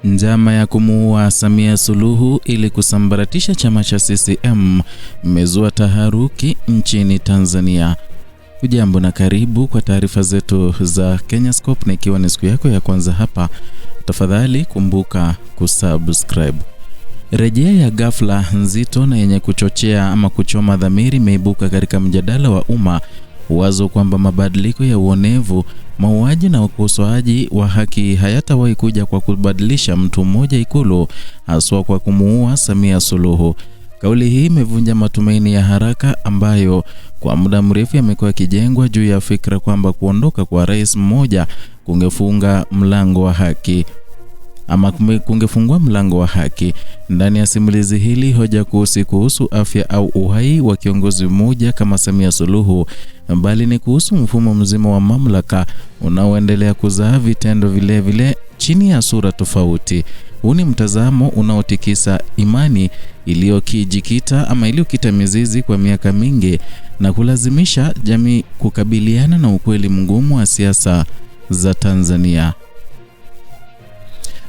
Njama ya kumuua Samia Suluhu ili kusambaratisha chama cha CCM imezua taharuki nchini Tanzania. Hujambo na karibu kwa taarifa zetu za Kenyascope, na ikiwa ni siku yako ya kwanza hapa, tafadhali kumbuka kusubscribe. Rejea ya ghafla nzito na yenye kuchochea ama kuchoma dhamiri imeibuka katika mjadala wa umma, wazo kwamba mabadiliko ya uonevu, mauaji na ukosoaji wa haki hayatawahi kuja kwa kubadilisha mtu mmoja Ikulu, haswa kwa kumuua Samia Suluhu. Kauli hii imevunja matumaini ya haraka ambayo kwa muda mrefu yamekuwa yakijengwa juu ya fikra kwamba kuondoka kwa rais mmoja kungefunga mlango wa haki ama kungefungua mlango wa haki. Ndani ya simulizi hili, hoja kuhusu afya au uhai wa kiongozi mmoja kama Samia Suluhu, bali ni kuhusu mfumo mzima wa mamlaka unaoendelea kuzaa vitendo vile chini ya sura tofauti. Huu ni mtazamo unaotikisa imani iliyokita mizizi kwa miaka mingi na kulazimisha jamii kukabiliana na ukweli mgumu wa siasa za Tanzania.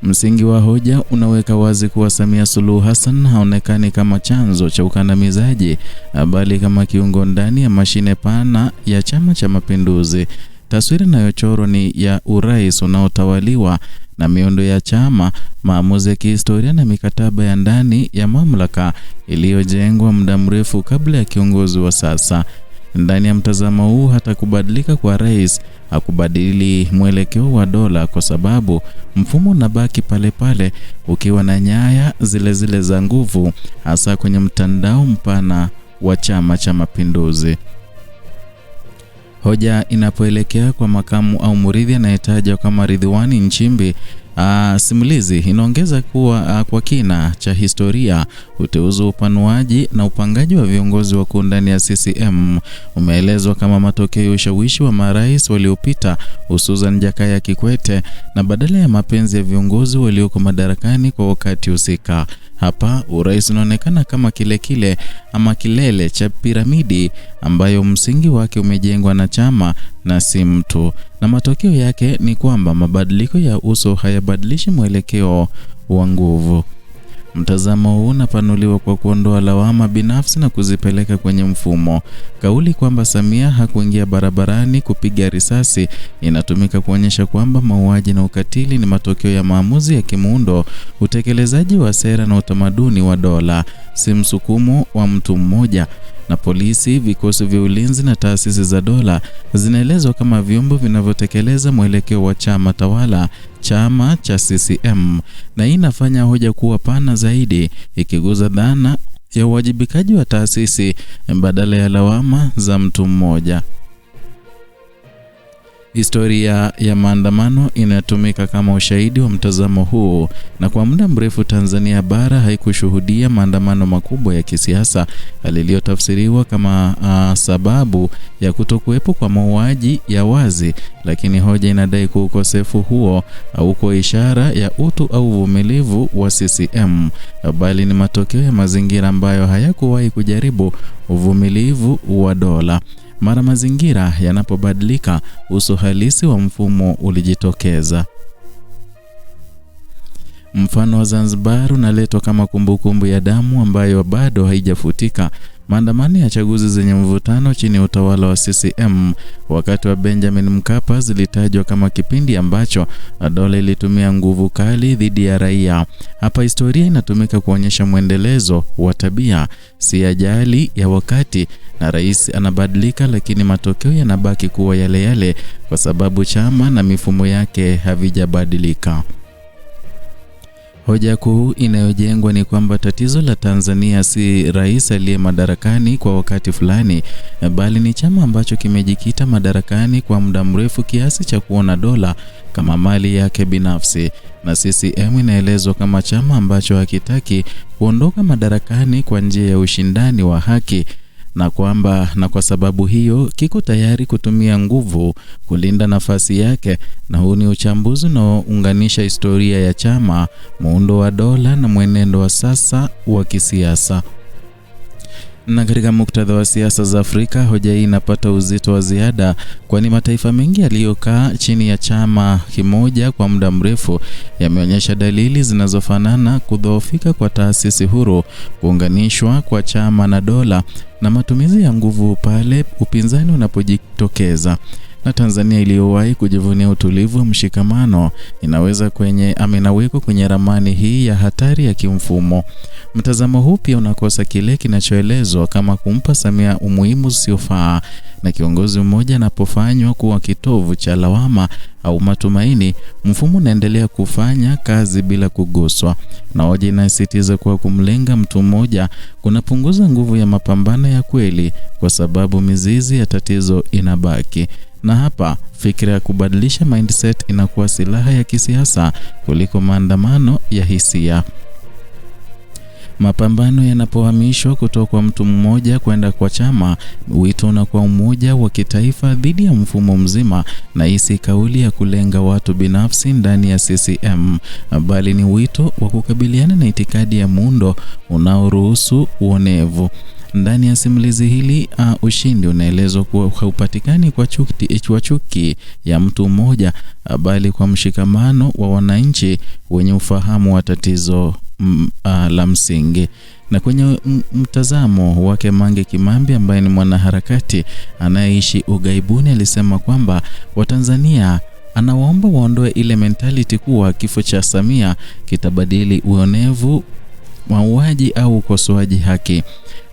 Msingi wa hoja unaweka wazi kuwa Samia Suluhu Hassan haonekani kama chanzo cha ukandamizaji, bali kama kiungo ndani ya mashine pana ya Chama cha Mapinduzi. Taswira inayochorwa ni ya urais unaotawaliwa na miundo ya chama, maamuzi ya kihistoria na mikataba ya ndani ya mamlaka iliyojengwa muda mrefu kabla ya kiongozi wa sasa. Ndani ya mtazamo huu, hata kubadilika kwa rais hakubadili mwelekeo wa dola, kwa sababu mfumo unabaki pale ukiwa na nyaya zile za nguvu, hasa kwenye mtandao mpana wa Chama cha Mapinduzi. Hoja inapoelekea kwa makamu au murithi anayetajwa kama Ridhiwani Nchimbi, simulizi inaongeza kuwa kwa kina cha historia, uteuzi, upanuaji na upangaji wa viongozi wakuu ndani ya CCM umeelezwa kama matokeo ya ushawishi wa marais waliopita, hususan Jakaya Kikwete, na badala ya mapenzi ya viongozi walioko madarakani kwa wakati husika. Hapa urais unaonekana kama kilele cha piramidi ambayo msingi wake umejengwa na chama na si mtu, na matokeo yake ni kwamba mabadiliko ya uso hayabadilishi mwelekeo wa nguvu. Mtazamo huu unapanuliwa kwa kuondoa lawama binafsi na kuzipeleka kwenye mfumo. Kauli kwamba Samia hakuingia barabarani kupiga risasi inatumika kuonyesha kwamba mauaji na ukatili ni matokeo ya maamuzi ya kimuundo, utekelezaji wa sera na utamaduni wa dola, si msukumo wa mtu mmoja. Na polisi, vikosi vya ulinzi na taasisi za dola zinaelezwa kama vyombo vinavyotekeleza mwelekeo wa chama tawala, chama cha CCM. Na hii inafanya hoja kuwa pana zaidi, ikiguza dhana ya uwajibikaji wa taasisi badala ya lawama za mtu mmoja. Historia ya maandamano inatumika kama ushahidi wa mtazamo huu, na kwa muda mrefu Tanzania bara haikushuhudia maandamano makubwa ya kisiasa yaliyotafsiriwa kama sababu ya kutokuwepo kwa mauaji ya wazi, lakini hoja inadai kuwa ukosefu huo hauko ishara ya utu au uvumilivu wa CCM, bali ni matokeo ya mazingira ambayo hayakuwahi kujaribu uvumilivu wa dola. Mara mazingira yanapobadilika, uso halisi wa mfumo ulijitokeza. Mfano wa Zanzibar unaletwa kama kumbukumbu ya damu ambayo bado haijafutika. Maandamano ya chaguzi zenye mvutano chini ya utawala wa CCM wakati wa Benjamin Mkapa zilitajwa kama kipindi ambacho dola ilitumia nguvu kali dhidi ya raia. Hapa historia inatumika kuonyesha mwendelezo wa tabia, si ajali ya wakati, na rais anabadilika lakini matokeo yanabaki kuwa yale kwa sababu chama na mifumo yake havijabadilika. Hoja kuu inayojengwa ni kwamba tatizo la Tanzania si rais aliye madarakani kwa wakati fulani, bali ni chama ambacho kimejikita madarakani kwa muda mrefu kiasi cha kuona dola kama mali yake binafsi. Na CCM inaelezwa kama chama ambacho hakitaki kuondoka madarakani kwa njia ya ushindani wa haki, na kwa sababu hiyo kiko tayari kutumia nguvu kulinda nafasi yake. Na huu ni uchambuzi unaounganisha historia ya chama, muundo wa dola na mwenendo wa sasa wa kisiasa. Na katika muktadha wa siasa za Afrika, hoja hii inapata uzito wa ziada, kwani mataifa mengi yaliyokaa chini ya chama kimoja kwa muda mrefu yameonyesha dalili zinazofanana: kudhoofika kwa taasisi huru, kuunganishwa kwa chama na dola, na matumizi ya nguvu pale upinzani unapojitokeza. Na Tanzania iliyowahi kujivunia utulivu wa mshikamano inawekwa kwenye ramani hii ya hatari ya kimfumo. Mtazamo huu pia unakosa kile kinachoelezwa kama kumpa Samia umuhimu usiofaa, na kiongozi mmoja anapofanywa kuwa kitovu cha lawama au matumaini, mfumo unaendelea kufanya kazi bila kuguswa. Na hoja inasisitiza kuwa kumlenga mtu mmoja kunapunguza nguvu ya mapambano ya kweli, kwa sababu mizizi ya tatizo inabaki. Na hapa fikra ya kubadilisha mindset inakuwa silaha ya kisiasa kuliko maandamano ya hisia. Mapambano yanapohamishwa kutoka kwa mtu mmoja kwenda kwa chama, wito unakuwa umoja wa kitaifa dhidi ya mfumo mzima, na hisi kauli ya kulenga watu binafsi ndani ya CCM, bali ni wito wa kukabiliana na itikadi ya muundo unaoruhusu uonevu. Ndani ya simulizi hili, ushindi unaelezwa kuwa haupatikani kwa chuki ya mtu mmoja, bali kwa mshikamano wa wananchi wenye ufahamu wa tatizo la msingi. Na kwenye mtazamo wake, Mange Kimambi ambaye ni mwanaharakati anayeishi ughaibuni alisema kwamba Watanzania anawaomba waondoe ile mentality kuwa kifo cha Samia kitabadili uonevu, mauaji au ukosoaji haki.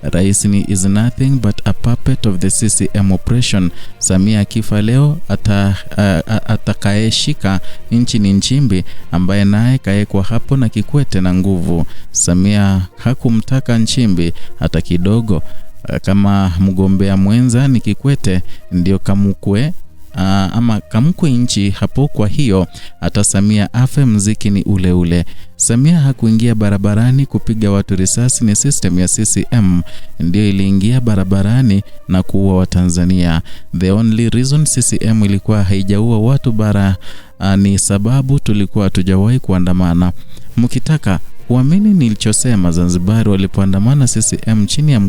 Rais is nothing but a puppet of the CCM oppression. Samia akifa leo, atakaeshika nchi ni Nchimbi, ambaye naye kaekwa hapo na Kikwete na nguvu. Samia hakumtaka Nchimbi hata kidogo. Kama mgombea mwenza ni Kikwete, ndio kamukwe nchi hapo. Kwa hiyo hata Samia afe, mziki ni ule ule. Samia hakuingia barabarani kupiga watu risasi, ni system ya CCM ndio iliingia barabarani na kuua Watanzania. The only reason CCM ilikuwa haijaua watu ni sababu tulikuwa hatujawahi kuandamana. Mkitaka kuamini nilichosema, Zanzibar walipoandamana CCM chini ya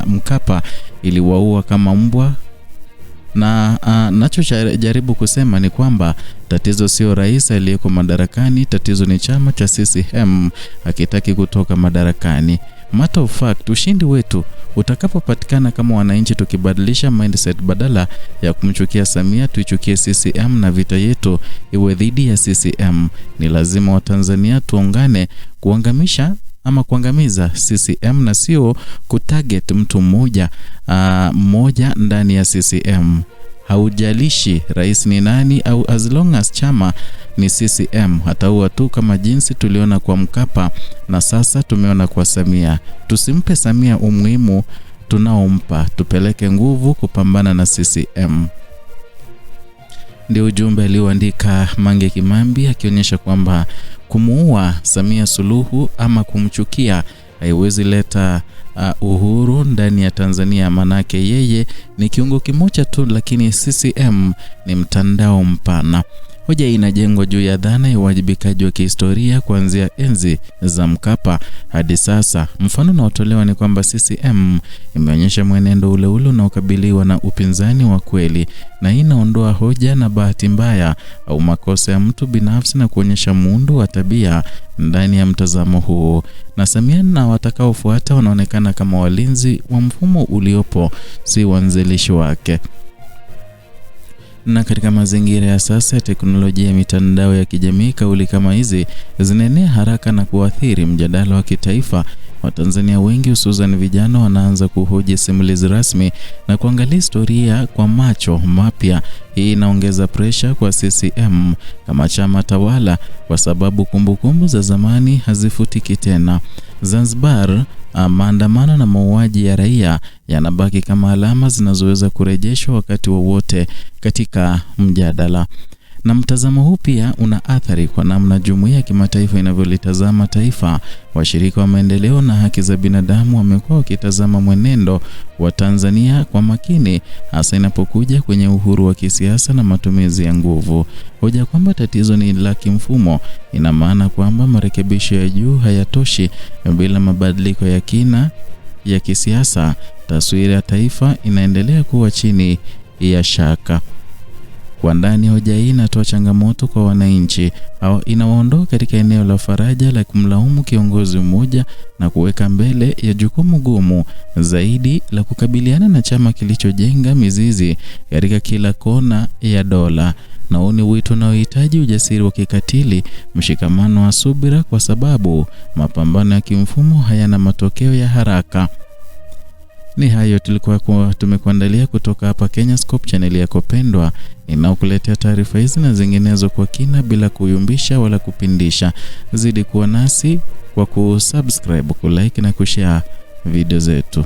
Mkapa iliwaua kama mbwa. Na nachojaribu kusema ni kwamba tatizo sio rais aliyeko madarakani, tatizo ni chama cha CCM hakitaki kutoka madarakani. Matter of fact, ushindi wetu utakapopatikana kama wananchi tukibadilisha mindset, badala ya kumchukia Samia tuichukie CCM na vita yetu iwe dhidi ya CCM. Ni lazima Watanzania tuungane kuangamiza CCM na sio kutarget mtu mmoja ndani ya CCM. Haujalishi rais ni nani, au as long as chama ni CCM, hataua tu, kama jinsi tuliona kwa Mkapa na sasa tumeona kwa Samia. Tusimpe Samia umuhimu tunaompa, tupeleke nguvu kupambana na CCM. Ndio ujumbe alioandika Mange Kimambi, akionyesha kwamba kumuua Samia Suluhu ama kumchukia haiwezi leta uhuru ndani ya Tanzania, manake yeye ni kiungo kimoja tu, lakini CCM ni mtandao mpana. Hoja inajengwa juu ya dhana ya uwajibikaji wa kihistoria kuanzia enzi za Mkapa hadi sasa. Mfano unaotolewa ni kwamba CCM imeonyesha mwenendo ule unaokabiliwa na upinzani wa kweli, na hii inaondoa hoja na bahati mbaya au makosa ya mtu binafsi na kuonyesha muundo wa tabia ndani ya mtazamo huu. Na Samia na watakaofuata wanaonekana kama walinzi wa mfumo uliopo, si wanzilishi wake. Na katika mazingira ya sasa ya teknolojia ya mitandao ya kijamii, kauli kama hizi zinaenea haraka na kuathiri mjadala wa kitaifa. Watanzania wengi, hususan vijana, wanaanza kuhoji simulizi rasmi na kuangalia historia kwa macho mapya. Hii inaongeza pressure kwa CCM kama chama tawala, kwa sababu kumbukumbu za zamani hazifutiki tena. Zanzibar, maandamano na mauaji ya raia yanabaki kama alama zinazoweza kurejeshwa wakati wowote katika mjadala. Na mtazamo huu pia una athari kwa namna jumuiya ya kimataifa inavyolitazama taifa. Washirika wa maendeleo na haki za binadamu wamekuwa wakitazama mwenendo wa Tanzania kwa makini, hasa inapokuja kwenye uhuru wa kisiasa na matumizi ya nguvu. Hoja kwamba tatizo ni la kimfumo ina maana kwamba marekebisho ya juu hayatoshi bila mabadiliko ya kina ya kisiasa, taswira ya taifa inaendelea kuwa chini ya shaka. Kwa ndani, hoja hii inatoa changamoto kwa wananchi au inawaondoa katika eneo la faraja la kumlaumu kiongozi mmoja na kuweka mbele ya jukumu gumu zaidi la kukabiliana na chama kilichojenga mizizi katika kila kona ya dola. Na huu ni wito unaohitaji ujasiri wa kikatili, mshikamano wa subira, kwa sababu mapambano ya kimfumo hayana matokeo ya haraka. Ni hayo tulikuwa tumekuandalia kutoka hapa Kenyascope, channel yako pendwa inaokuletea taarifa hizi na zinginezo kwa kina bila kuyumbisha wala kupindisha. Zidi kuwa nasi kwa kusubscribe, kulike na kushare video zetu.